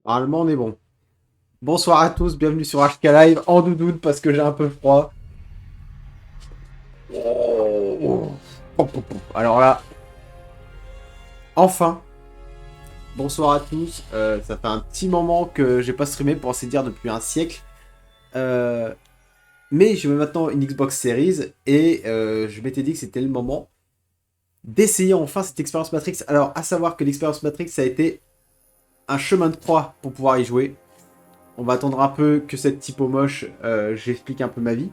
Normalement, on est bon. Bonsoir à tous, bienvenue sur HK Live en doudoune parce que j'ai un peu froid. Oh. Alors là, enfin, bonsoir à tous. Ça fait un petit moment que j'ai pas streamé pour ainsi dire depuis un siècle. Euh, mais je veux maintenant une Xbox Series et je m'étais dit que c'était le moment d'essayer enfin cette expérience Matrix. Alors, à savoir que l'expérience Matrix ça a été un chemin de croix pour pouvoir y jouer. On va attendre un peu que cette typo moche, j'explique un peu ma vie.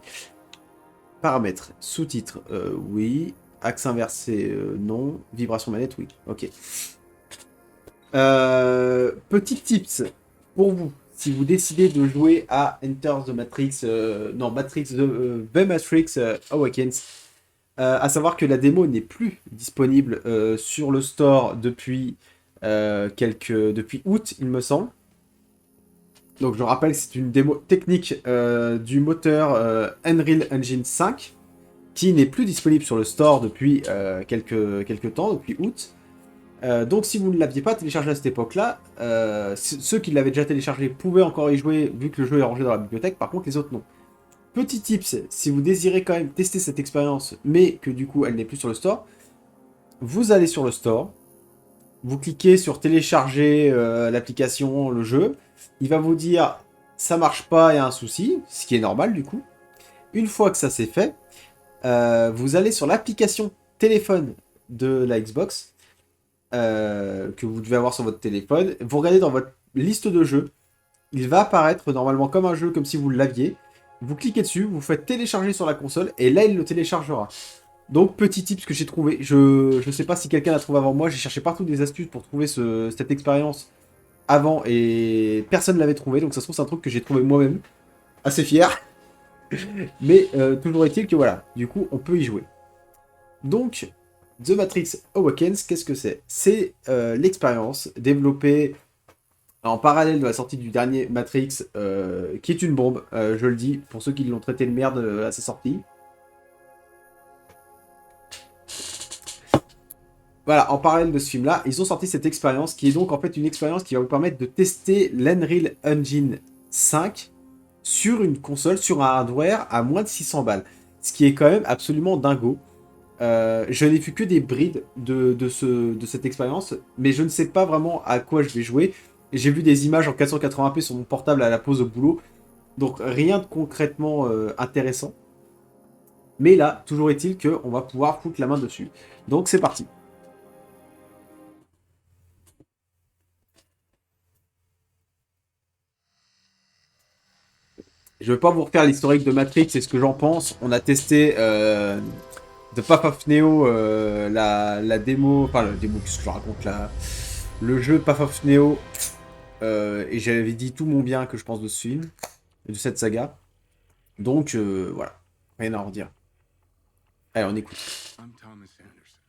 Paramètres, sous-titres, oui. Axe inversé, non. Vibration manette, oui. Ok. Petit tips pour vous. Si vous décidez de jouer à Enter the Matrix, non, The Matrix Awakens, à savoir que la démo n'est plus disponible sur le store depuis août, il me semble. Donc je rappelle que c'est une démo technique du moteur Unreal Engine 5 qui n'est plus disponible sur le store depuis quelques temps, depuis août. Donc si vous ne l'aviez pas téléchargé à cette époque-là, ceux qui l'avaient déjà téléchargé pouvaient encore y jouer vu que le jeu est rangé dans la bibliothèque, par contre les autres non. Petit tips, si vous désirez quand même tester cette expérience, mais que du coup elle n'est plus sur le store, vous allez sur le store, vous cliquez sur télécharger l'application, le jeu, il va vous dire ça marche pas, il y a un souci, ce qui est normal du coup. Une fois que ça c'est fait, vous allez sur l'application téléphone de la Xbox que vous devez avoir sur votre téléphone. Vous regardez dans votre liste de jeux. Il va apparaître normalement comme un jeu, comme si vous l'aviez. Vous cliquez dessus, vous faites télécharger sur la console et là il le téléchargera. Donc petit tip que j'ai trouvé, je sais pas si quelqu'un l'a trouvé avant moi, j'ai cherché partout des astuces pour trouver cette expérience avant et personne ne l'avait trouvé, donc ça se trouve c'est un truc que j'ai trouvé moi-même, assez fier, mais toujours est-il que voilà, du coup on peut y jouer. Donc, The Matrix Awakens, qu'est-ce que c'est? C'est l'expérience développée en parallèle de la sortie du dernier Matrix, qui est une bombe, je le dis, pour ceux qui l'ont traité de merde à sa sortie. Voilà, en parallèle de ce film-là, ils ont sorti cette expérience, qui est donc en fait une expérience qui va vous permettre de tester l'Unreal Engine 5 sur une console, sur un hardware à moins de 600 balles. Ce qui est quand même absolument dingo. Je n'ai vu que des brides de cette expérience, mais je ne sais pas vraiment à quoi je vais jouer. J'ai vu des images en 480p sur mon portable à la pause au boulot, donc rien de concrètement intéressant. Mais là, toujours est-il qu'on va pouvoir foutre la main dessus. Donc c'est parti. Je ne vais pas vous refaire l'historique de Matrix et ce que j'en pense. On a testé The Path of Neo, la démo, enfin la démo, qu'est-ce que je raconte là, le jeu Path of Neo. Et j'avais dit tout mon bien que je pense de ce film, et de cette saga. Donc voilà, rien à en dire. Allez, on écoute. I'm Thomas Anderson.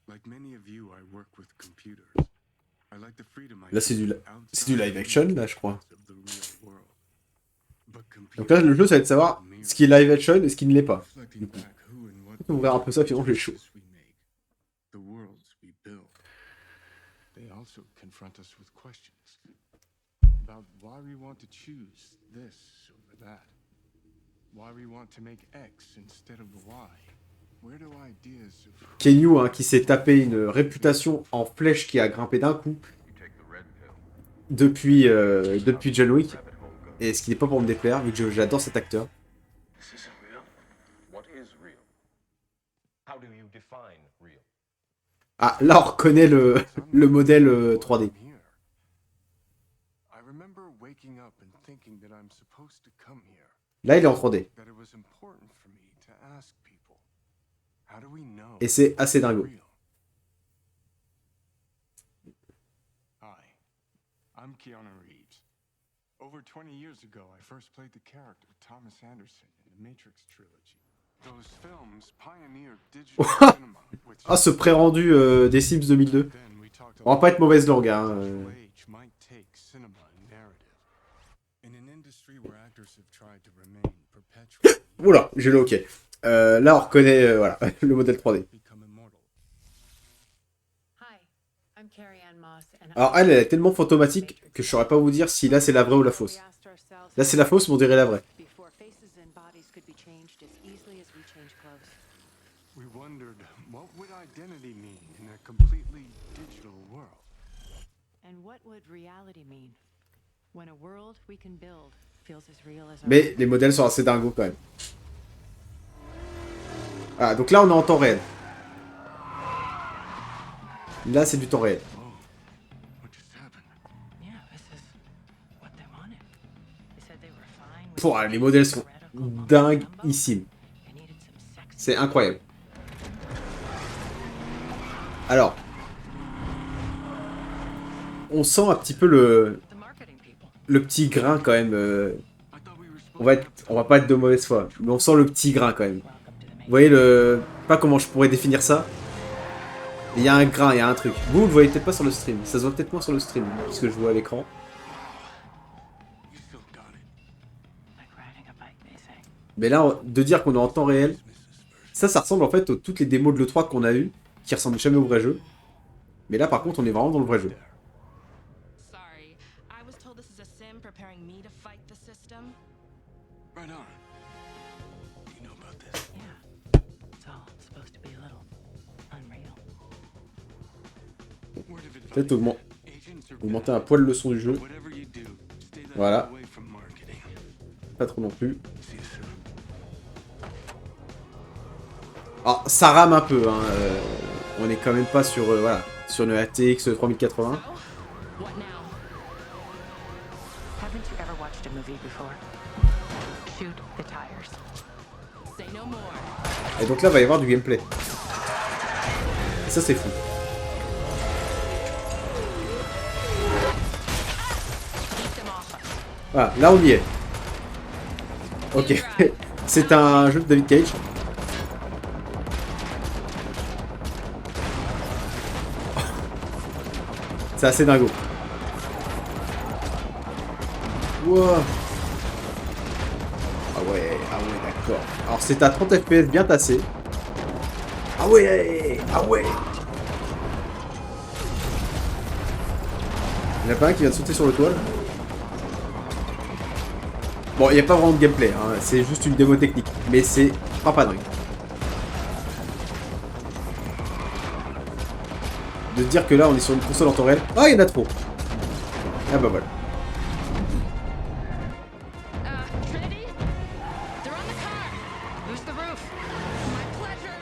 Like many of you, I work with computers. I like the freedom I Là, c'est du live action, là, je crois. Donc là, le jeu, ça va être de savoir ce qui est live action et ce qui ne l'est pas. Du coup, on va ouvrir un peu ça, sinon j'ai chaud. They also confront us with questions about why we want to choose this over that. Why we want to make X instead of Y. Where do ideas of Kenyu, hein, qui s'est tapé une réputation en flèche qui a grimpé d'un coup depuis John Wick. Et ce qui n'est pas pour me déplaire, vu que j'adore cet acteur. Ah, là on reconnaît le modèle 3D. Là il est en 3D. Et c'est assez dingo. I'm Keanu Reeves. Over 20 years ago, I first played the character Thomas Anderson in the Matrix trilogy. Those films pioneered digital cinema. Ah, ce pré-rendu des Sims 2002. On va pas être mauvaise langue, hein. Oula, j'ai le OK. Là, on reconnaît voilà, le modèle 3D. Alors elle est tellement fantomatique que je saurais pas vous dire si là c'est la vraie ou la fausse. Là c'est la fausse, mais on dirait la vraie. We wondered what would identity mean in a completely digital world. And what would reality mean when a world we can build feels as real as our Mais les modèles sont assez dingos quand même. Ah, donc là on est en temps réel. Là c'est du temps réel. What just happened? Yeah, this is what they wanted. They said they were fine with Pouah, les modèles sont dinguissimes. they needed some sex. C'est incroyable. Alors, on sent un petit peu The marketing people. le petit grain quand même. I thought we were supposed On va pas être de mauvaise foi, mais on sent le petit grain quand même. Welcome to the main. Vous voyez le... Pas comment je pourrais définir ça. Il y a un grain, il y a un truc. Vous le voyez peut-être pas sur le stream. Ça se voit peut-être moins sur le stream, puisque je vois à l'écran. You still got it. Like riding a bike, they say. Mais là, de dire qu'on est en temps réel, ça ressemble en fait aux toutes les démos de l'E3 qu'on a eues, qui ressemblent jamais au vrai jeu. Mais là, par contre, on est vraiment dans le vrai jeu. Sorry, I was told this is a sim preparing me to fight the system. Right on. You know about this. Yeah. It's all supposed to be a little unreal. Word of advice. Peut-être Agents are augmenter un poil le son du jeu. whatever you do, stay the Voilà. hell away from marketing. Pas trop non plus. See you soon. Alors, ça rame un peu, hein. On est quand même pas sur, voilà, sur une RTX 3080. What now? Haven't you ever watched a movie before? Shoot the tires. Say no more. Et donc là, il va y avoir du gameplay. Et ça, c'est fou. Keep them off us. Voilà, là, on y est. Ok. C'est un jeu de David Cage. C'est assez dingo. Wow. Ah ouais, d'accord. Alors c'est à 30 FPS bien tassé. Ah ouais, ah ouais. Il y en a pas un qui vient de sauter sur le toit là. Bon, il n'y a pas vraiment de gameplay, hein. C'est juste une démo technique. Mais c'est pas dingue. De dire que là on est sur une console en temps réel. Ah, il y en a trop. Ah bah voilà. Trinity? They're on the car. Boost the roof. My pleasure.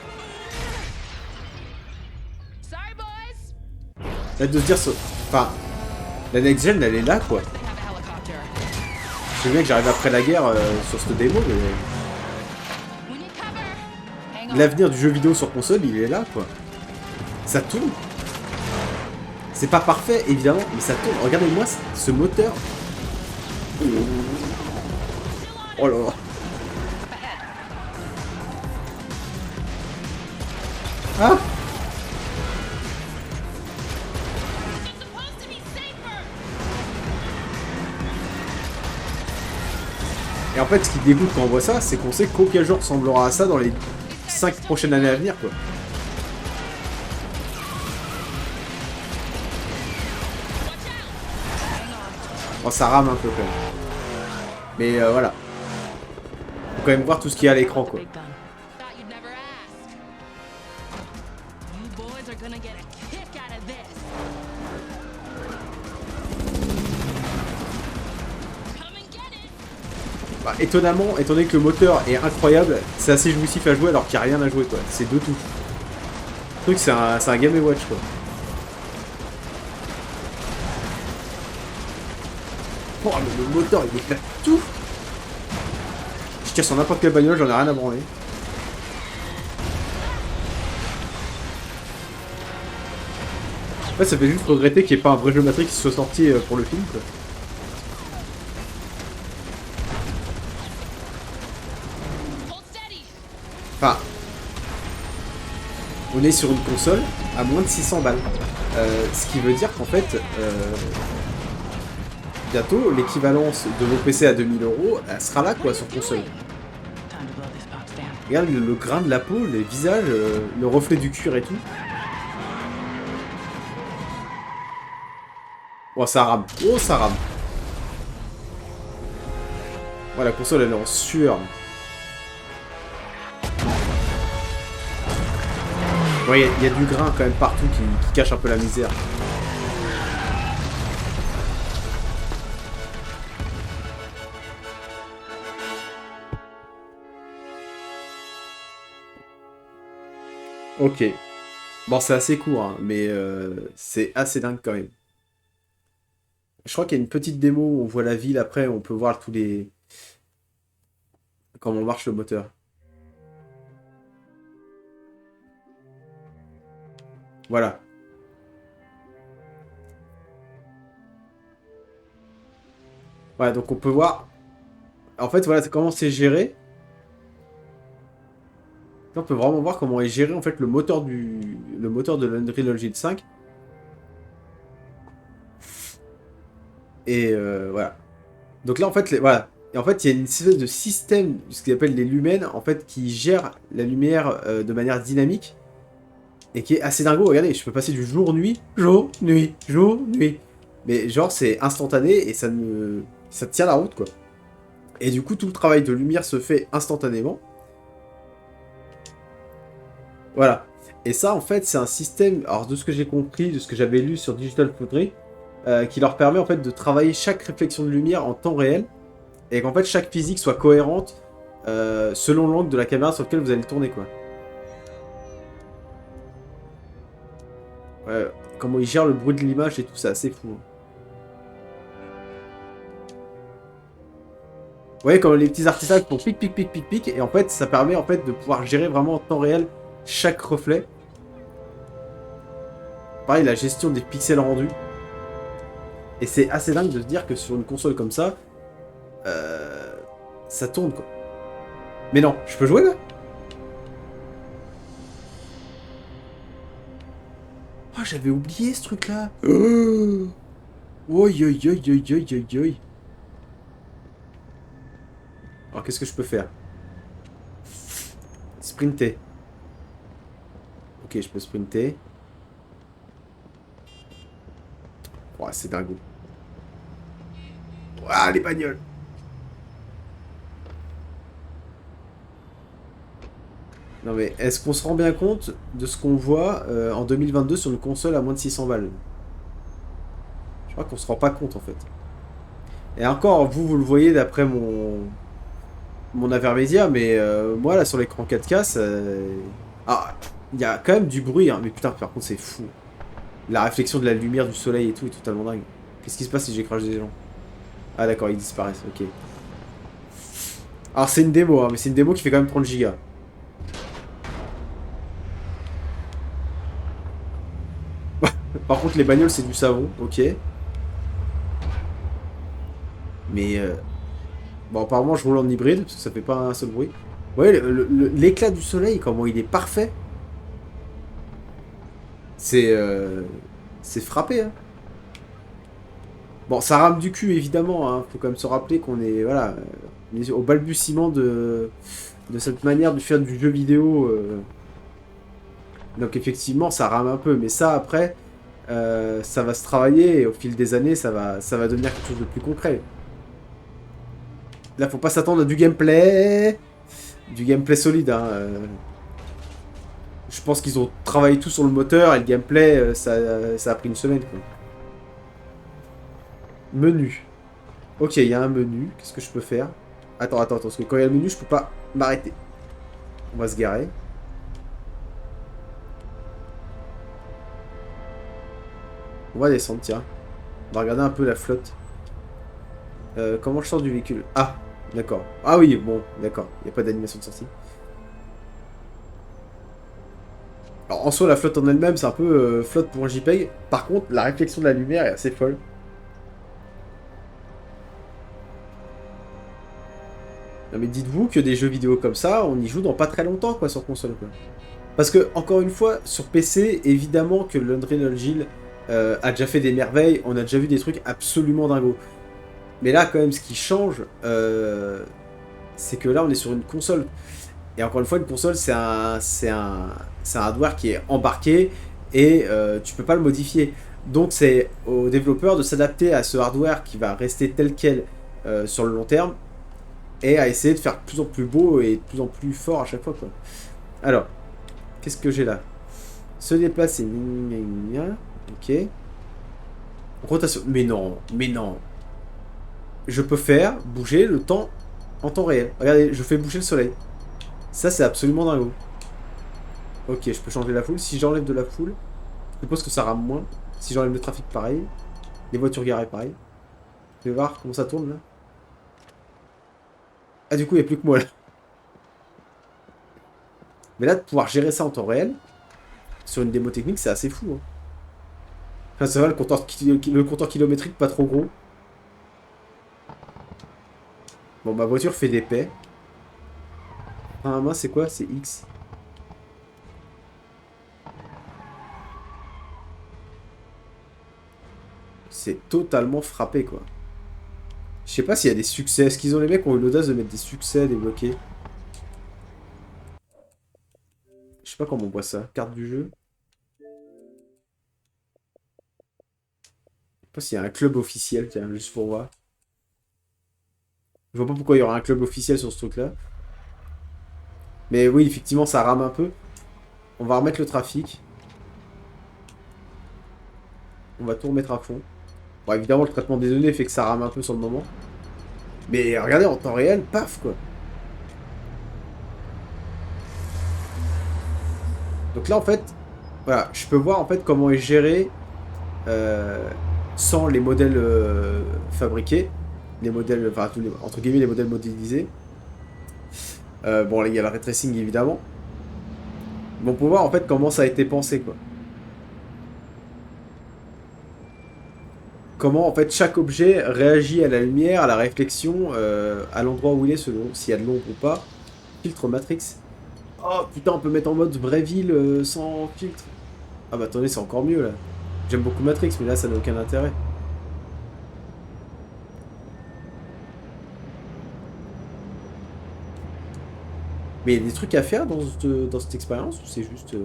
Sorry, boys. Là de se dire... Enfin... La next gen elle est là quoi. They have a helicopter. Je sais bien que j'arrive après la guerre sur cette démo, mais... We need cover. Hang on. L'avenir du jeu vidéo sur console il est là quoi. Ça tourne. C'est pas parfait évidemment, mais ça tourne. Regardez-moi ce moteur. Oh là là. Ah! It's supposed to be safer. Et en fait, ce qui dégoûte quand on voit ça, c'est qu'on sait qu'aucun jeu ressemblera à ça dans les 5 prochaines années à venir, quoi. Bon, ça rame un peu quand même. Mais voilà. Faut quand même voir tout ce qu'il y a à l'écran, quoi. Big gun. Thought you'd never ask. You boys are gonna get a kick out of this. Come and get it. Bah, étonnamment, étant donné que le moteur est incroyable, c'est assez jouissif à jouer alors qu'il n'y a rien à jouer, quoi. C'est de tout. Le truc, c'est un Game & Watch, quoi. Oh, mais le moteur, il éclate tout. Je tire sur n'importe quelle bagnole, j'en ai rien à branler. En fait, ça fait juste regretter qu'il n'y ait pas un vrai jeu Matrix qui soit sorti pour le film, quoi. Hold steady. Enfin, on est sur une console à moins de 600 balles. Ce qui veut dire qu'en fait, bientôt, l'équivalence de vos PC à 2000 €, elle sera là, quoi, sur console. Time to blow this box down. Regarde le grain de la peau, les visages, le reflet du cuir et tout. Oh, ça rame. Oh, ça rame. Ouais, la console, elle est en sueur. Ouais, il y a du grain quand même partout qui cache un peu la misère. Ok. Bon, c'est assez court, hein, mais c'est assez dingue quand même. Je crois qu'il y a une petite démo où on voit la ville après, on peut voir tous les... comment marche le moteur. Voilà. Ouais, donc on peut voir... En fait, voilà, comment c'est géré. On peut vraiment voir comment est géré en fait le moteur de l'Unreal Engine 5. Et voilà. Donc là en fait, voilà. Et en fait, il y a une espèce de système, ce qu'ils appellent les lumens, en fait, qui gère la lumière de manière dynamique. Et qui est assez dingo. Regardez, je peux passer du jour-nuit, jour-nuit, jour-nuit. Mais genre, c'est instantané et ça tient la route, quoi. Et du coup, tout le travail de lumière se fait instantanément. Voilà. Et ça, en fait, c'est un système, alors de ce que j'ai compris, de ce que j'avais lu sur Digital Foundry, qui leur permet en fait de travailler chaque réflexion de lumière en temps réel, et qu'en fait chaque physique soit cohérente selon l'angle de la caméra sur lequel vous allez tourner, quoi. Ouais, comment ils gèrent le bruit de l'image et tout, c'est assez fou. Hein. Vous voyez, comme les petits artefacts pour pic, pic, pic, pic, pic, et en fait, ça permet en fait de pouvoir gérer vraiment en temps réel chaque reflet. Pareil, la gestion des pixels rendus. Et c'est assez dingue de se dire que sur une console comme ça, ça tourne, quoi. Mais non, je peux jouer, là? Oh, j'avais oublié ce truc-là. Oi, oi, oi, oi, oi, oi, oi. Alors, qu'est-ce que je peux faire? Sprinter. Ok, je peux sprinter. Ouais, c'est dingo. Ouah, les bagnoles. Non mais, est-ce qu'on se rend bien compte de ce qu'on voit en 2022 sur une console à moins de 600 balles? Je crois qu'on se rend pas compte en fait. Et encore, vous le voyez d'après mon Avermedia, mais moi là sur l'écran 4K, ah, il y a quand même du bruit, hein, mais putain, par contre c'est fou. La réflexion de la lumière du soleil et tout est totalement dingue. Qu'est-ce qui se passe si j'écrase des gens? Ah d'accord, ils disparaissent, ok. Alors c'est une démo, hein, mais c'est une démo qui fait quand même 30 gigas. Par contre les bagnoles c'est du savon, ok. Mais bon apparemment je roule en hybride, parce que ça fait pas un seul bruit. Vous voyez l'éclat du soleil, comment il est parfait. C'est frappé, hein. Bon, ça rame du cul, évidemment, hein. Faut quand même se rappeler qu'on est, voilà, on est au balbutiement de cette manière de faire du jeu vidéo. Donc effectivement, ça rame un peu, mais ça, après, ça va se travailler, et au fil des années, ça va devenir quelque chose de plus concret. Là, faut pas s'attendre à du gameplay solide, hein. Je pense qu'ils ont travaillé tout sur le moteur, et le gameplay, ça a pris une semaine, quoi. Menu. Ok, il y a un menu. Qu'est-ce que je peux faire? Attends, parce que quand il y a le menu, je peux pas m'arrêter. On va se garer. On va descendre, tiens. On va regarder un peu la flotte. Comment je sors du véhicule? Ah, d'accord. Ah oui, bon, d'accord. Il n'y a pas d'animation de sortie. Alors, en soi, la flotte en elle-même, c'est un peu flotte pour un JPEG. Par contre, la réflexion de la lumière est assez folle. Non mais dites-vous que des jeux vidéo comme ça, on y joue dans pas très longtemps, quoi, sur console, quoi. Parce que, encore une fois, sur PC, évidemment que l'Unreal Engine a déjà fait des merveilles, on a déjà vu des trucs absolument dingos. Mais là, quand même, ce qui change, c'est que là, on est sur une console. Et encore une fois, une console, c'est un hardware qui est embarqué et tu peux pas le modifier. Donc c'est aux développeurs de s'adapter à ce hardware qui va rester tel quel sur le long terme et à essayer de faire de plus en plus beau et de plus en plus fort à chaque fois quoi. Alors, qu'est-ce que j'ai là? Se déplacer. Ok. Rotation. Mais non, mais non. Je peux faire bouger le temps en temps réel. Regardez, je fais bouger le soleil. Ça, c'est absolument dingue. Ok, je peux changer la foule. Si j'enlève de la foule, je suppose que ça rame moins. Si j'enlève le trafic, pareil. Les voitures garées, pareil. Je vais voir comment ça tourne, là. Ah, du coup, il n'y a plus que moi, là. Mais là, de pouvoir gérer ça en temps réel, sur une démo technique, c'est assez fou. Hein. Enfin, ça va, le compteur kilométrique, pas trop gros. Bon, ma voiture fait des paix. Ah, mince, c'est quoi? C'est X. C'est totalement frappé, quoi. Je sais pas s'il y a des succès. Est-ce qu'ils ont les mecs qui ont eu l'audace de mettre des succès débloqués? Je sais pas comment on voit ça. Carte du jeu. Je sais pas s'il y a un club officiel, tiens, juste pour voir. Je vois pas pourquoi il y aura un club officiel sur ce truc-là. Mais oui, effectivement, ça rame un peu. On va remettre le trafic. On va tout remettre à fond. Bon, évidemment, le traitement des données fait que ça rame un peu sur le moment. Mais regardez, en temps réel, paf, quoi. Donc là, en fait, voilà, je peux voir en fait comment est géré euh, sans les modèles fabriqués. Les modèles, enfin, entre guillemets, les modèles modélisés. Bon, là, il y a le ray tracing, évidemment. Mais on peut voir en fait comment ça a été pensé, quoi. Comment en fait chaque objet réagit à la lumière, à la réflexion, à l'endroit où il est, selon s'il y a de l'ombre ou pas. Filtre Matrix. Oh putain, on peut mettre en mode vraie ville sans filtre. Ah bah attendez, c'est encore mieux là. J'aime beaucoup Matrix, mais là ça n'a aucun intérêt. Mais il y a des trucs à faire dans cette expérience ou c'est juste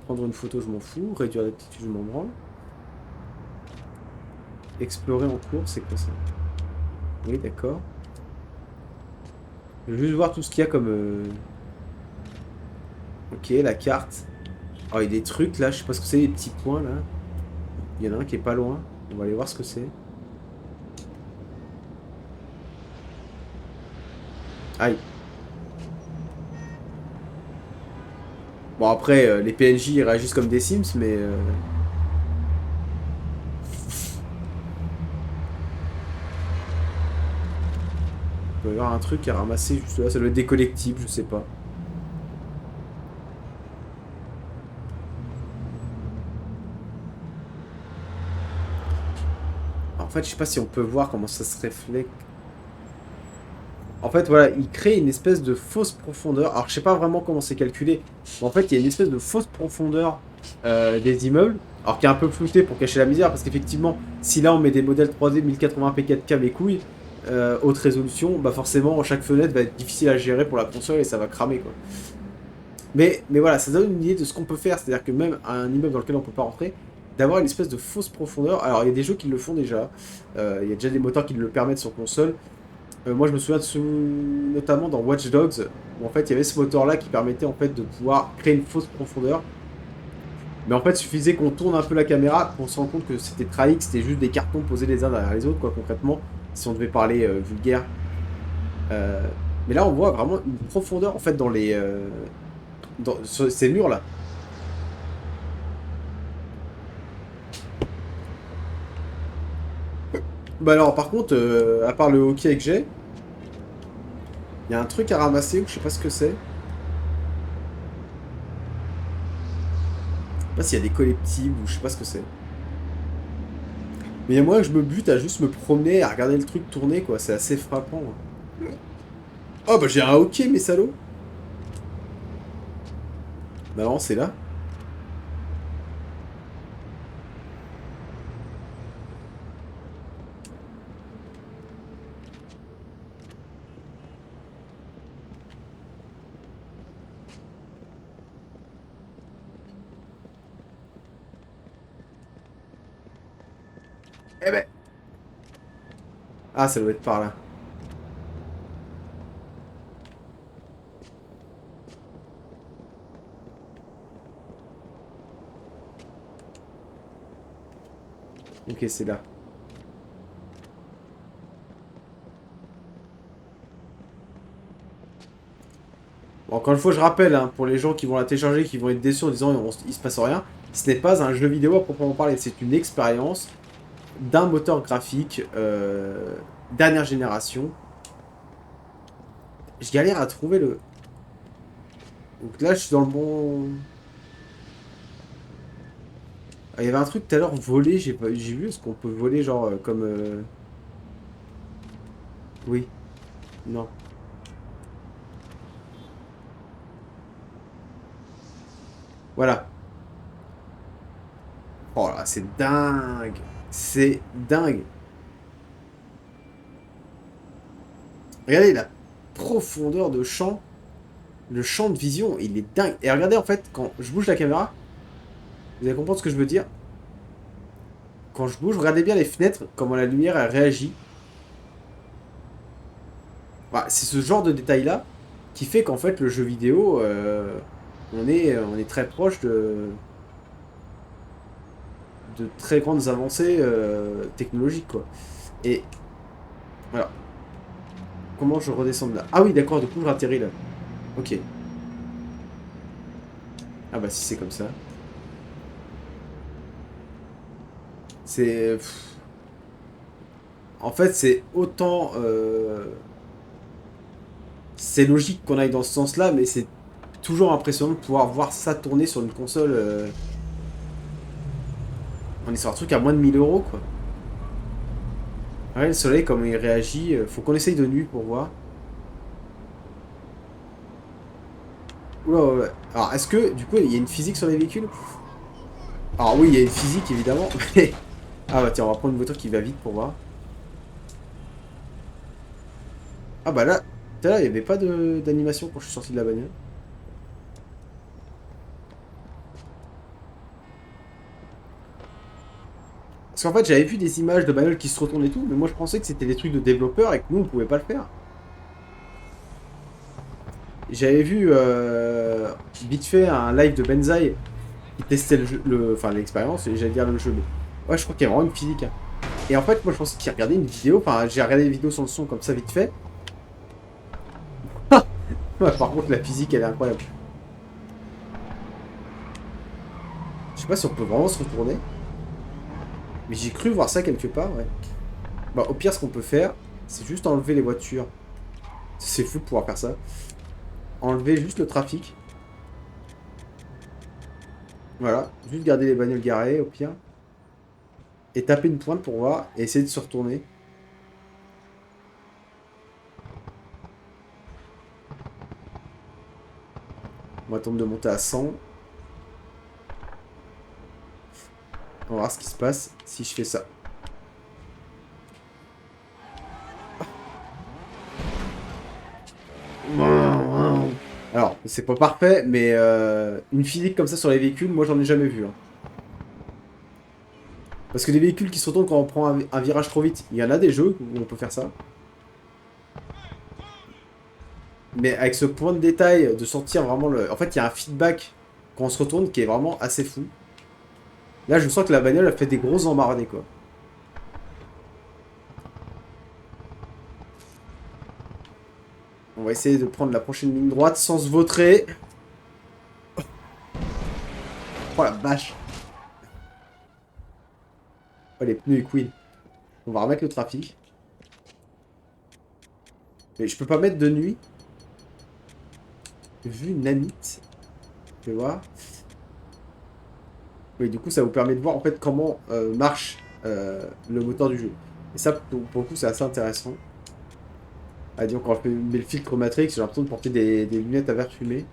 prendre une photo, je m'en fous, réduire l'aptitude, je m'en branle. Explorer en cours, c'est quoi ça? Oui, d'accord. Je veux juste voir tout ce qu'il y a comme... Ok, la carte. Oh, il y a des trucs là, je sais pas ce que c'est, les petits points là. Il y en a un qui est pas loin. On va aller voir ce que c'est. Aïe. Bon après, les PNJ ils réagissent comme des Sims, mais... Il doit y avoir un truc à ramasser juste là, ça doit être des collectibles, je sais pas. En fait, je sais pas si on peut voir comment ça se reflète. En fait, voilà, il crée une espèce de fausse profondeur. Alors, je sais pas vraiment comment c'est calculé. Mais en fait, il y a une espèce de fausse profondeur des immeubles. Alors, qui est un peu floutée pour cacher la misère. Parce qu'effectivement, si là on met des modèles 3D 1080p 4K mes couilles, haute résolution, bah forcément, chaque fenêtre va être difficile à gérer pour la console et ça va cramer quoi. Mais voilà, ça donne une idée de ce qu'on peut faire. C'est-à-dire que même un immeuble dans lequel on peut pas rentrer, d'avoir une espèce de fausse profondeur. Alors, il y a des jeux qui le font déjà. Il y a déjà des moteurs qui le permettent sur console. Moi, je me souviens notamment dans Watch Dogs, où en fait, il y avait ce moteur-là qui permettait en fait de pouvoir créer une fausse profondeur. Mais en fait, il suffisait qu'on tourne un peu la caméra pour se rendre compte que c'était trahi, que c'était juste des cartons posés les uns derrière les autres, quoi, concrètement, si on devait parler vulgaire. Euh, mais là, on voit vraiment une profondeur en fait dans sur ces murs-là. Bah alors, par contre, à part le hockey que j'ai, il y a un truc à ramasser où je sais pas ce que c'est. Je sais pas s'il y a des collectibles ou je sais pas ce que c'est. Mais il y a moyen que je me bute à juste me promener, à regarder le truc tourner, quoi. C'est assez frappant. Hein. Oh, bah j'ai un hockey, mes salauds. Bah non, c'est là. Eh ben. Ah, ça doit être par là. Ok, c'est là. Bon, encore une fois, je rappelle, hein, pour les gens qui vont la télécharger, qui vont être déçus en disant il se passe rien, ce n'est pas un jeu vidéo à proprement parler, c'est une expérience d'un moteur graphique dernière génération. Je galère à trouver le... Donc là, je suis dans le bon... Ah, il y avait un truc tout à l'heure, volé, j'ai vu, est-ce qu'on peut voler genre comme... Oui. Non. Voilà. Oh là, c'est dingue. C'est dingue. Regardez la profondeur de champ. Le champ de vision, il est dingue. Et regardez, en fait, quand je bouge la caméra, vous allez comprendre ce que je veux dire. Quand je bouge, regardez bien les fenêtres, comment la lumière, elle réagit. Bah, c'est ce genre de détail-là qui fait qu'en fait, le jeu vidéo, on est très proche de très grandes avancées technologiques, quoi. Et voilà. Comment je redescends de là? Ah oui, d'accord, du coup, je atterris là. Ok. Ah bah si c'est comme ça. C'est... En fait, c'est autant... C'est logique qu'on aille dans ce sens-là, mais c'est toujours impressionnant de pouvoir voir ça tourner sur une console. On est sur un truc à moins de 1000 euros, quoi. Ouais, le soleil, comme il réagit, faut qu'on essaye de nuit pour voir. Oula, ouais, ouais. Alors, est-ce que, du coup, il y a une physique sur les véhicules? Alors oui, il y a une physique, évidemment, mais... Ah bah tiens, on va prendre une voiture qui va vite pour voir. Ah bah là, tout à l'heure, il n'y avait pas d'animation quand je suis sorti de la bagnole. Parce qu'en fait, j'avais vu des images de bagnoles qui se retournent et tout, mais moi je pensais que c'était des trucs de développeurs et que nous, on pouvait pas le faire. J'avais vu vite fait un live de Benzaï qui testait le jeu, enfin l'expérience, et j'allais dire le jeu, mais ouais, je crois qu'il y a vraiment une physique, hein. Et en fait, moi je pensais qu'il regardait une vidéo, enfin j'ai regardé des vidéos sans le son comme ça vite fait. Ouais, par contre, la physique elle est incroyable. Je sais pas si on peut vraiment se retourner, mais j'ai cru voir ça quelque part, ouais. Bah, au pire, ce qu'on peut faire, c'est juste enlever les voitures. C'est fou de pouvoir faire ça. Enlever juste le trafic. Voilà, juste garder les bagnoles garées au pire. Et taper une pointe pour voir et essayer de se retourner. On va attendre de monter à 100. On va voir ce qui se passe si je fais ça. Alors, c'est pas parfait, mais une physique comme ça sur les véhicules, moi j'en ai jamais vu, hein. Parce que les véhicules qui se retournent quand on prend un virage trop vite, il y en a des jeux où on peut faire ça. Mais avec ce point de détail, de sortir vraiment le... En fait, il y a un feedback quand on se retourne qui est vraiment assez fou. Là, je sens que la bagnole a fait des gros emmardés, quoi. On va essayer de prendre la prochaine ligne droite sans se vautrer. Oh la vache. Oh, les pneus Queen. On va remettre le trafic. Mais je peux pas mettre de nuit. Vue nanite. Je vais voir. Oui, du coup, ça vous permet de voir en fait comment marche le moteur du jeu. Et ça, pour le coup, c'est assez intéressant. Ah, disons, quand on met le filtre Matrix, j'ai l'impression de porter des lunettes à verre fumé.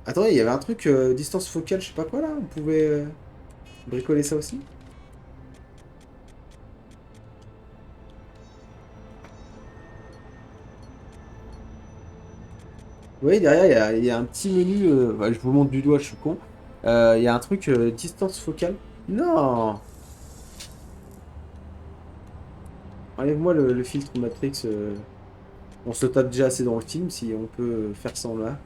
Attendez, il y avait un truc, distance focale, je sais pas quoi là, on pouvait bricoler ça aussi. Vous voyez, derrière, il y a un petit menu, ouais, je vous montre du doigt, je suis con. Il y a un truc, distance focale. Non! Enlève-moi le filtre Matrix. On se le tape déjà assez dans le film si on peut faire sans là.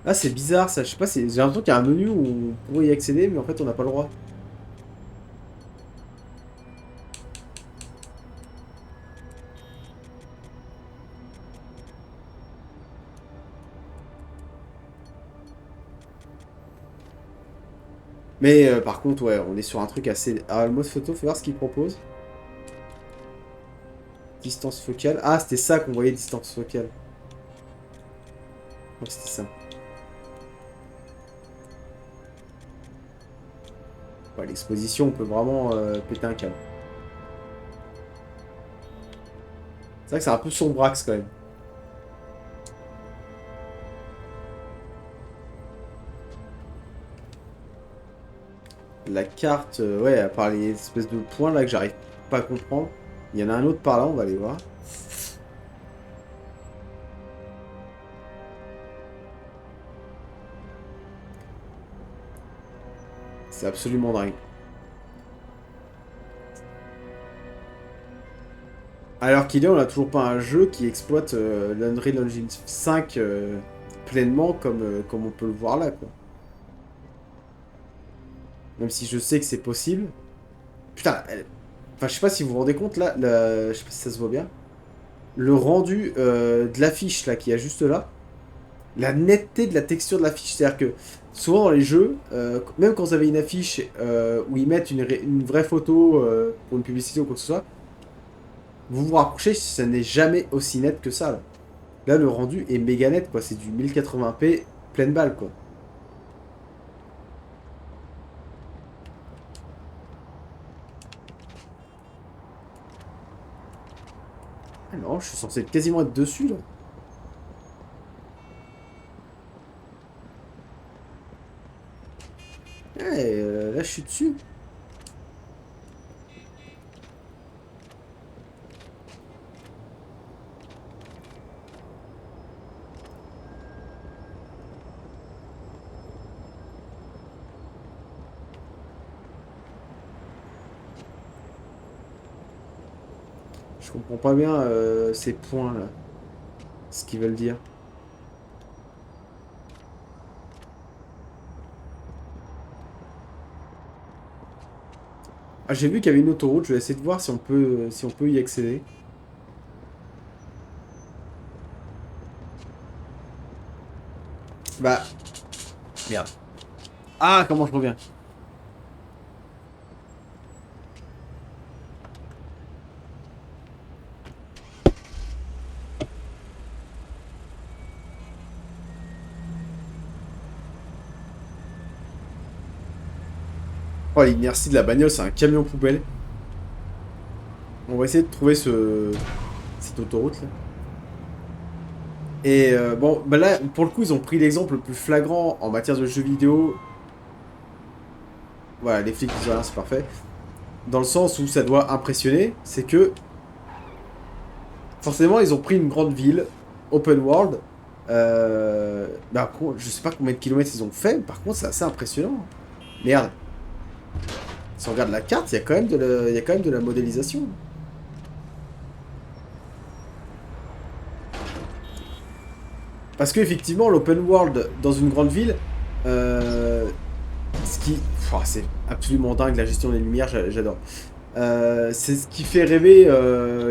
Ah, c'est bizarre ça, je sais pas, j'ai l'impression qu'il y a un menu où on pourrait y accéder, mais en fait on n'a pas le droit. Mais par contre, ouais, on est sur un truc assez... Ah, le mode photo, faut voir ce qu'il propose. Distance focale. Ah, c'était ça qu'on voyait, distance focale. Je crois que c'était ça. Ouais, l'exposition, on peut vraiment péter un câble. C'est vrai que c'est un peu sombrax quand même. La carte, ouais, à part les espèces de points là que j'arrive pas à comprendre. Il y en a un autre par là, on va aller voir. C'est absolument dingue. Alors qu'il est, on n'a toujours pas un jeu qui exploite l'Unreal Engine 5 pleinement comme on peut le voir là, quoi. Même si je sais que c'est possible. Putain, enfin, je sais pas si vous vous rendez compte, là, je sais pas si ça se voit bien. Le rendu de l'affiche, là, qu'il y a juste là. La netteté de la texture de l'affiche. C'est-à-dire que, souvent dans les jeux, même quand vous avez une affiche où ils mettent une vraie photo pour une publicité ou quoi que ce soit, vous vous rapprochez, ça n'est jamais aussi net que ça, là. Là, le rendu est méga net, quoi. C'est du 1080p pleine balle, quoi. Ah non, je suis censé quasiment être dessus, là. Ouais, là, je suis dessus. Je comprends pas bien ces points, là. Ce qu'ils veulent dire. Ah, j'ai vu qu'il y avait une autoroute, je vais essayer de voir si on peut y accéder. Bah... Merde. Ah, comment je reviens? Oh, l'inertie de la bagnole, c'est un camion poubelle. On va essayer de trouver cette autoroute là. Et bon, bah là, pour le coup, ils ont pris l'exemple le plus flagrant en matière de jeux vidéo. Voilà, les flics disent rien, c'est parfait. Dans le sens où ça doit impressionner, c'est que forcément, ils ont pris une grande ville, open world. Bah, je sais pas combien de kilomètres ils ont fait, mais par contre, c'est assez impressionnant. Merde. Si on regarde la carte, il y a quand même de la modélisation. Parce qu'effectivement, l'open world dans une grande ville, c'est absolument dingue, la gestion des lumières, j'adore. C'est ce qui fait rêver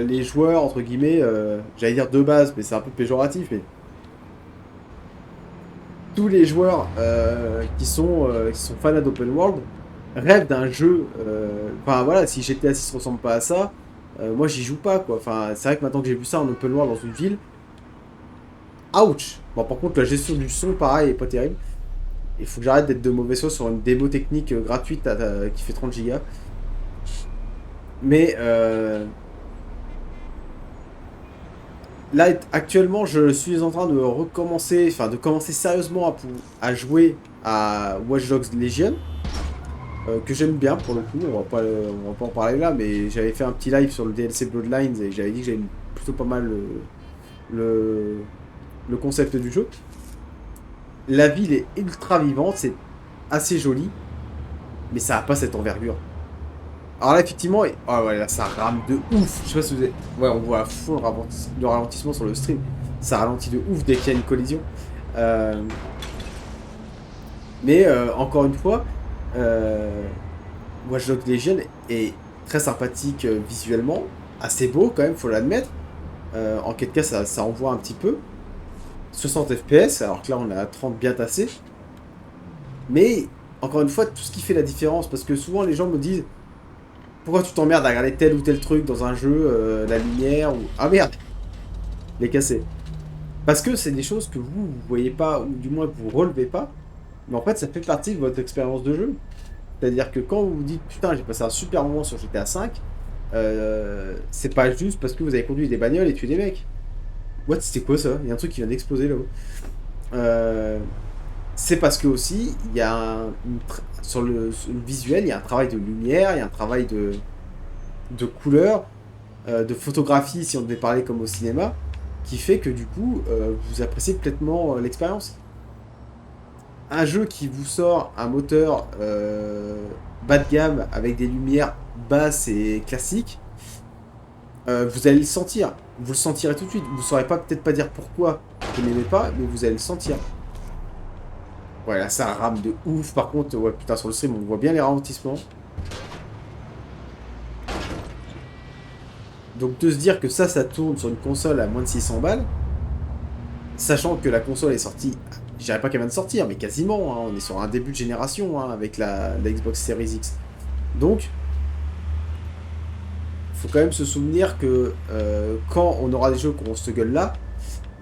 les joueurs, entre guillemets, j'allais dire de base, mais c'est un peu péjoratif, mais tous les joueurs qui sont fans d'open world rêvent d'un jeu. Enfin voilà, si GTA 6 ressemble pas à ça, moi j'y joue pas, quoi. Enfin, c'est vrai que maintenant que j'ai vu ça en open world dans une ville, ouch. Bon, par contre, la gestion du son, pareil, est pas terrible. Il faut que j'arrête d'être de mauvaise foi sur une démo technique gratuite qui fait 30 gigas. Mais là, actuellement, je suis en train de recommencer, enfin de commencer sérieusement à jouer à Watch Dogs Legion. Que j'aime bien pour le coup, on va pas en parler là, mais j'avais fait un petit live sur le DLC Bloodlines et j'avais dit que j'aimais plutôt pas mal le concept du jeu. La ville est ultra vivante, c'est assez joli, mais ça n'a pas cette envergure. Alors là, effectivement, ah ouais, là, ça rame de ouf. Je sais pas si vous avez... Ouais, on voit à fond le ralentissement sur le stream. Ça ralentit de ouf dès qu'il y a une collision. Euh, Mais encore une fois, Watch Dogs Legion est très sympathique visuellement, assez beau quand même, faut l'admettre. En quel cas, ça envoie un petit peu. 60 FPS, alors que là on est à 30 bien tassé. Mais encore une fois, tout ce qui fait la différence, parce que souvent les gens me disent pourquoi tu t'emmerdes à regarder tel ou tel truc dans un jeu, la lumière ou... Ah merde, les cassé. Parce que c'est des choses que vous voyez pas, ou du moins que vous relevez pas. Mais en fait, ça fait partie de votre expérience de jeu. C'est-à-dire que quand vous vous dites putain, j'ai passé un super moment sur GTA V, c'est pas juste parce que vous avez conduit des bagnoles et tué des mecs. What, c'était quoi ça? Il y a un truc qui vient d'exploser là-haut. C'est parce que aussi, il y a sur le visuel, il y a un travail de lumière, il y a un travail de couleur, de photographie, si on devait parler comme au cinéma, qui fait que du coup, vous appréciez pleinement l'expérience. Un jeu qui vous sort un moteur bas de gamme avec des lumières basses et classiques, vous allez le sentir. Vous le sentirez tout de suite. Vous ne saurez peut-être pas dire pourquoi vous n'aimez pas, mais vous allez le sentir. Ouais, là ça rame de ouf. Par contre, ouais, putain, sur le stream, on voit bien les ralentissements. Donc de se dire que ça tourne sur une console à moins de 600 balles, sachant que la console est sortie, je dirais pas qu'elle vient de sortir, mais quasiment, hein, on est sur un début de génération hein, avec la Xbox Series X. Donc, faut quand même se souvenir que quand on aura des jeux qui auront cette gueule-là,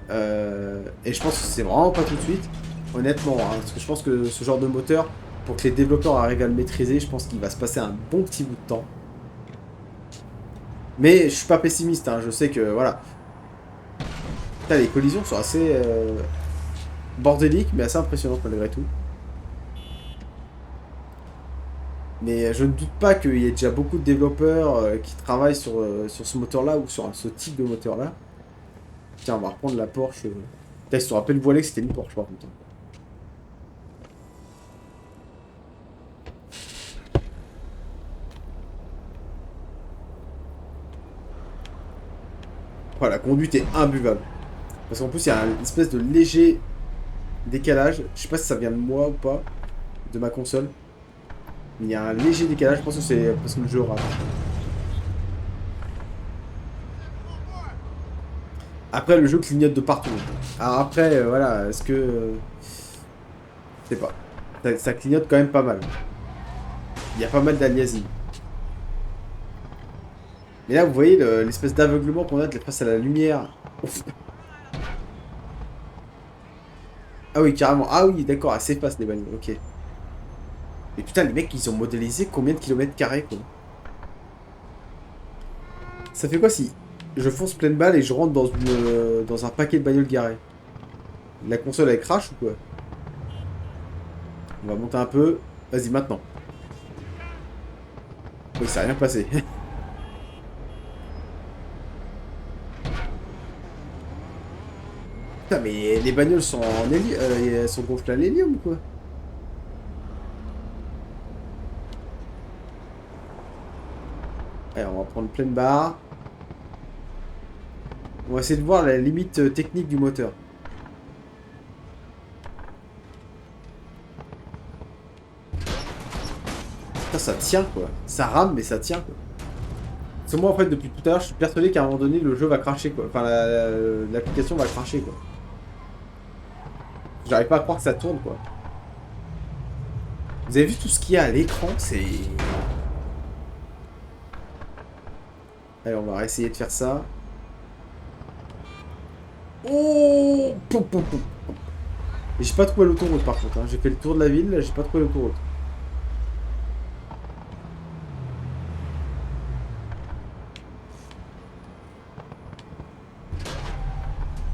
et je pense que c'est vraiment pas tout de suite, honnêtement, hein, parce que je pense que ce genre de moteur, pour que les développeurs arrivent à le maîtriser, je pense qu'il va se passer un bon petit bout de temps. Mais je suis pas pessimiste, hein, je sais que, voilà. Putain, les collisions sont assez bordéliques, mais assez impressionnantes malgré tout. Mais je ne doute pas qu'il y ait déjà beaucoup de développeurs qui travaillent sur ce moteur-là ou sur ce type de moteur-là. Tiens, on va reprendre la Porsche. Putain, ils se rappellent voilé que c'était une Porsche par contre. Voilà, la conduite est imbuvable. Parce qu'en plus, il y a une espèce de léger décalage. Je sais pas si ça vient de moi ou pas, de ma console. Mais il y a un léger décalage, je pense que c'est parce que le jeu rate. Après, le jeu clignote de partout. Alors après, voilà, est-ce que... je sais pas. Ça clignote quand même pas mal. Il y a pas mal d'aliasing. Mais là, vous voyez l'espèce d'aveuglement qu'on a face à la lumière. Ouf. Ah oui, carrément. Ah oui, d'accord, elle s'efface les bagnoles, ok. Mais putain, les mecs, ils ont modélisé combien de kilomètres carrés, quoi. Ça fait quoi si je fonce pleine balle et je rentre dans un paquet de bagnoles garées? La console, elle crache ou quoi? On va monter un peu. Vas-y, maintenant. Oui, ça n'a rien passé. Putain, mais les bagnoles sont en elles sont gonflées à l'hélium ou quoi? Allez, on va prendre pleine barre. On va essayer de voir la limite technique du moteur. Putain, ça tient quoi. Ça rame, mais ça tient quoi. Parce que moi, en fait, depuis tout à l'heure, je suis persuadé qu'à un moment donné, le jeu va cracher quoi. Enfin, l'application va cracher quoi. J'arrive pas à croire que ça tourne quoi. Vous avez vu tout ce qu'il y a à l'écran? C'est... Allez, on va essayer de faire ça. Oh! J'ai pas trouvé l'autoroute par contre. Hein. J'ai fait le tour de la ville, là, j'ai pas trouvé l'autoroute.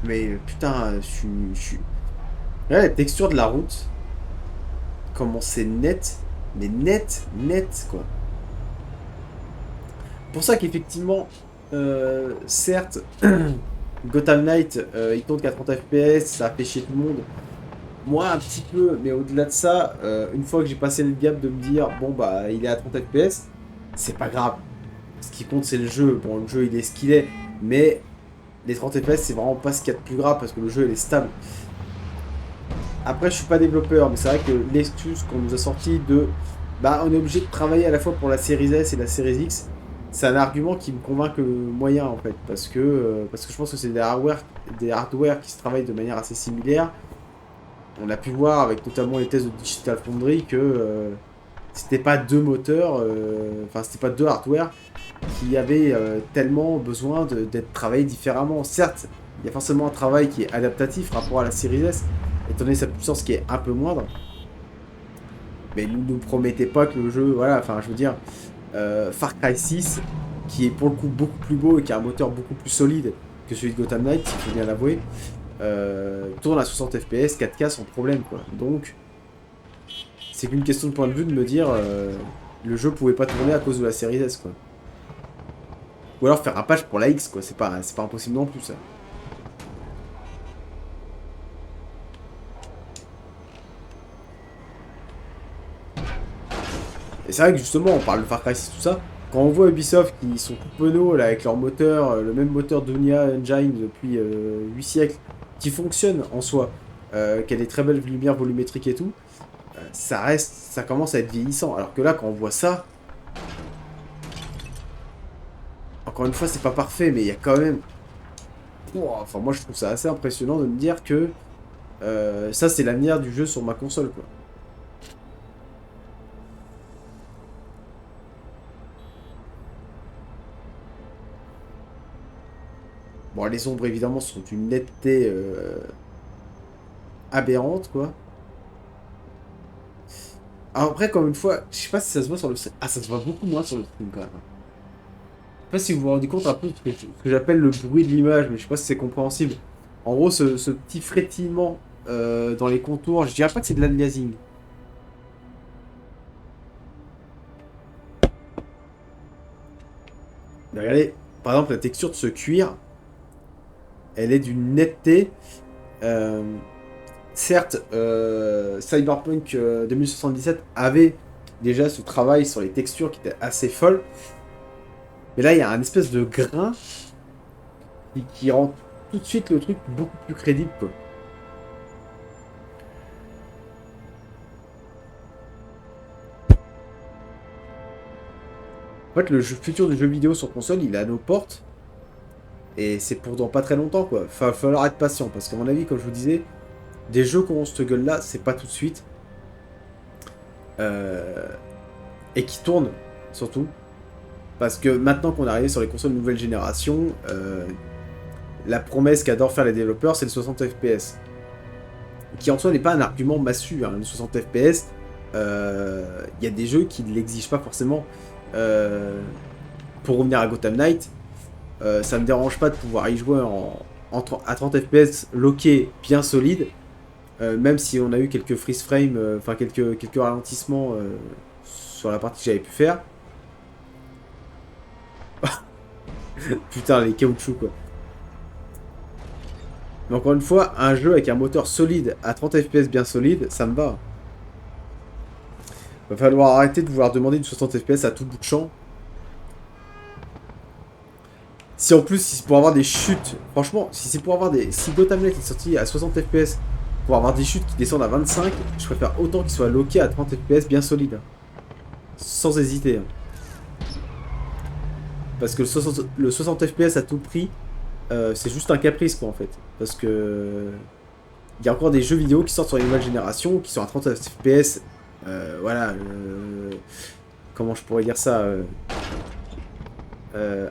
Mais putain, je suis... Là, la texture de la route. Comment c'est net. Mais net, quoi. Pour ça qu'effectivement, certes, Gotham Knight, il tourne qu'à 30 FPS, ça a fait chier tout le monde. Moi, un petit peu, mais au-delà de ça, une fois que j'ai passé le gap de me dire, bon bah, il est à 30 FPS, c'est pas grave. Ce qui compte, c'est le jeu. Bon, le jeu, il est ce qu'il est, mais les 30 FPS, c'est vraiment pas ce qu'il y a de plus grave parce que le jeu, il est stable. Après, je suis pas développeur, mais c'est vrai que l'excuse qu'on nous a sorti de bah, on est obligé de travailler à la fois pour la série S et la série X, c'est un argument qui me convainc moyen en fait, parce que je pense que c'est des hardware qui se travaillent de manière assez similaire. On a pu voir avec notamment les tests de Digital Foundry que c'était pas deux moteurs, enfin c'était pas deux hardware qui avaient tellement besoin d'être travaillés différemment. Certes, il y a forcément un travail qui est adaptatif par rapport à la série S, étant donné sa puissance qui est un peu moindre. Mais ne nous promettez pas que le jeu, voilà, enfin je veux dire, Far Cry 6, qui est pour le coup beaucoup plus beau et qui a un moteur beaucoup plus solide que celui de Gotham Knight, il faut bien l'avouer, tourne à 60 FPS, 4K sans problème quoi. Donc, c'est qu'une question de point de vue de me dire, le jeu pouvait pas tourner à cause de la série S quoi. Ou alors faire un patch pour la X quoi, c'est pas impossible non plus ça. Et c'est vrai que justement, on parle de Far Cry 6, tout ça. Quand on voit Ubisoft qui sont tout penauds là, avec leur moteur, le même moteur d'Unia Engine depuis 8 siècles, qui fonctionne en soi, qui a des très belles lumières volumétriques et tout, ça commence à être vieillissant. Alors que là, quand on voit ça, encore une fois, c'est pas parfait, mais il y a quand même... Enfin, moi, je trouve ça assez impressionnant de me dire que ça, c'est l'avenir du jeu sur ma console, quoi. Bon, les ombres, évidemment, sont d'une netteté aberrante, quoi. Alors après, comme une fois, je sais pas si ça se voit sur le... Ah, ça se voit beaucoup moins sur le stream, quand même. Je sais pas si vous vous rendez compte un peu de ce que j'appelle le bruit de l'image, mais je sais pas si c'est compréhensible. En gros, ce petit frétillement dans les contours, je dirais pas que c'est de l'aliasing. Regardez, par exemple, la texture de ce cuir, elle est d'une netteté. Certes, Cyberpunk 2077 avait déjà ce travail sur les textures qui était assez folle. Mais là, il y a un espèce de grain qui rend tout de suite le truc beaucoup plus crédible, quoi. En fait, le futur du jeu vidéo sur console, il est à nos portes. Et c'est pour dans pas très longtemps, quoi. Va falloir être patient, parce qu'à mon avis, comme je vous disais, des jeux qui ont cette gueule-là, c'est pas tout de suite. Et qui tournent, surtout. Parce que maintenant qu'on est arrivé sur les consoles de nouvelle génération, la promesse qu'adorent faire les développeurs, c'est le 60 FPS. Qui en soi n'est pas un argument massu, hein. Le 60 FPS, il y a des jeux qui ne l'exigent pas forcément. Pour revenir à Gotham Knight, ça me dérange pas de pouvoir y jouer à 30 FPS loqué bien solide, même si on a eu quelques freeze frames, enfin quelques ralentissements sur la partie que j'avais pu faire. Putain, les caoutchoucs quoi. Mais encore une fois, un jeu avec un moteur solide à 30 FPS bien solide, ça me va. Va falloir arrêter de vouloir demander du 60 FPS à tout bout de champ. Si en plus, si c'est pour avoir des chutes, franchement, si c'est pour avoir des... Si Gotham Knight est sorti à 60 FPS, pour avoir des chutes qui descendent à 25, je préfère autant qu'il soit loqué à 30 FPS bien solide. Hein. Sans hésiter. Hein. Parce que le 60 FPS à tout prix, c'est juste un caprice quoi en fait. Parce que... Il y a encore des jeux vidéo qui sortent sur les nouvelles générations, qui sont à 30 FPS... voilà, comment je pourrais dire ça,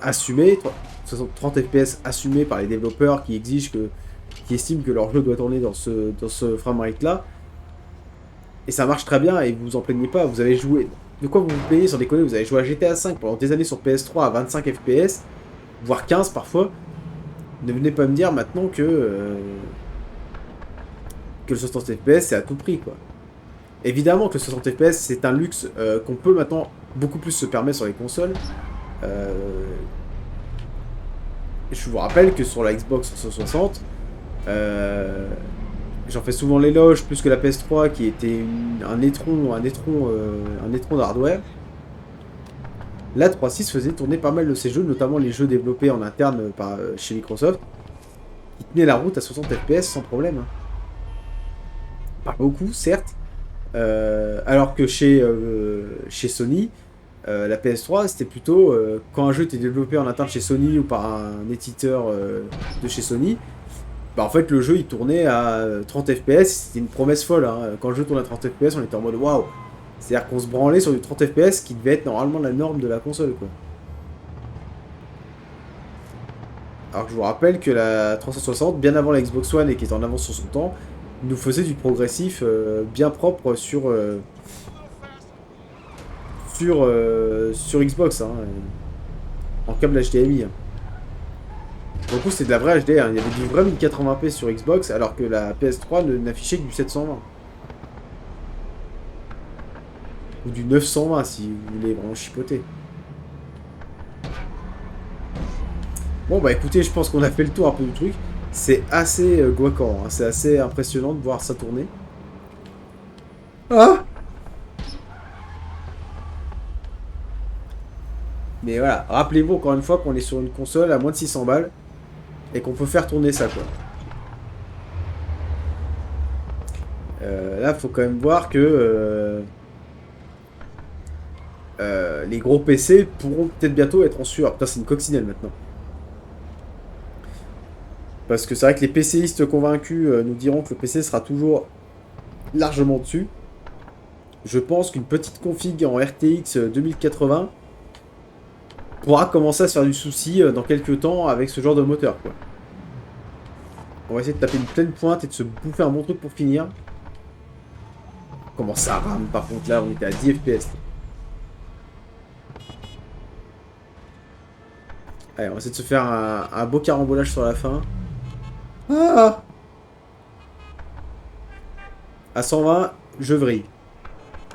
assumé, 30 FPS assumé par les développeurs qui estiment que leur jeu doit tourner dans ce framerate là, et ça marche très bien et vous vous en plaignez pas. Vous avez joué, de quoi vous vous plaignez sans déconner, vous avez joué à GTA 5 pendant des années sur PS3 à 25 FPS, voire 15 parfois. Ne venez pas me dire maintenant que le 60 FPS c'est à tout prix quoi. Évidemment que le 60 FPS c'est un luxe qu'on peut maintenant beaucoup plus se permettre sur les consoles. Je vous rappelle que sur la Xbox 360, j'en fais souvent l'éloge plus que la PS3 qui était un étron d'hardware. la 3.6 faisait tourner pas mal de ces jeux, notamment les jeux développés en interne par, chez Microsoft, qui tenaient la route à 60 FPS sans problème. Hein. Pas beaucoup, certes. Alors que chez Sony, la PS3, c'était plutôt quand un jeu était développé en interne chez Sony ou par un éditeur de chez Sony, bah en fait le jeu il tournait à 30 FPS, c'était une promesse folle. Hein. Quand le jeu tournait à 30 FPS, on était en mode waouh! C'est-à-dire qu'on se branlait sur du 30 FPS qui devait être normalement la norme de la console, quoi. Alors que je vous rappelle que la 360, bien avant la Xbox One et qui était en avance sur son temps, nous faisait du progressif bien propre sur Xbox, hein, en câble HDMI. Hein. Pour le coup, c'était de la vraie HDR. Il y avait du vrai 1080p sur Xbox, alors que la PS3 n'affichait que du 720. Ou du 920 si vous voulez vraiment chipoter. Bon bah écoutez, je pense qu'on a fait le tour un peu du truc. C'est assez guaquant, hein. C'est assez impressionnant de voir ça tourner. Ah! Mais voilà, rappelez-vous encore une fois qu'on est sur une console à moins de 600 balles et qu'on peut faire tourner ça, quoi. Là, faut quand même voir que les gros PC pourront peut-être bientôt être en sueur. Putain, c'est une coccinelle maintenant. Parce que c'est vrai que les PCistes convaincus nous diront que le PC sera toujours largement dessus. Je pense qu'une petite config en RTX 2080 pourra commencer à se faire du souci dans quelques temps avec ce genre de moteur, quoi. On va essayer de taper une pleine pointe et de se bouffer un bon truc pour finir. Comment ça rame par contre là, on était à 10 FPS. Allez, on va essayer de se faire un beau carambolage sur la fin. Ah! À 120, je vrille.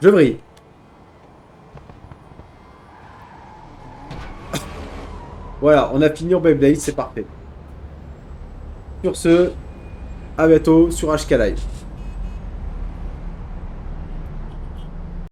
Je vrille. Voilà, on a fini en Beyblade, c'est parfait. Sur ce, à bientôt sur HK Live.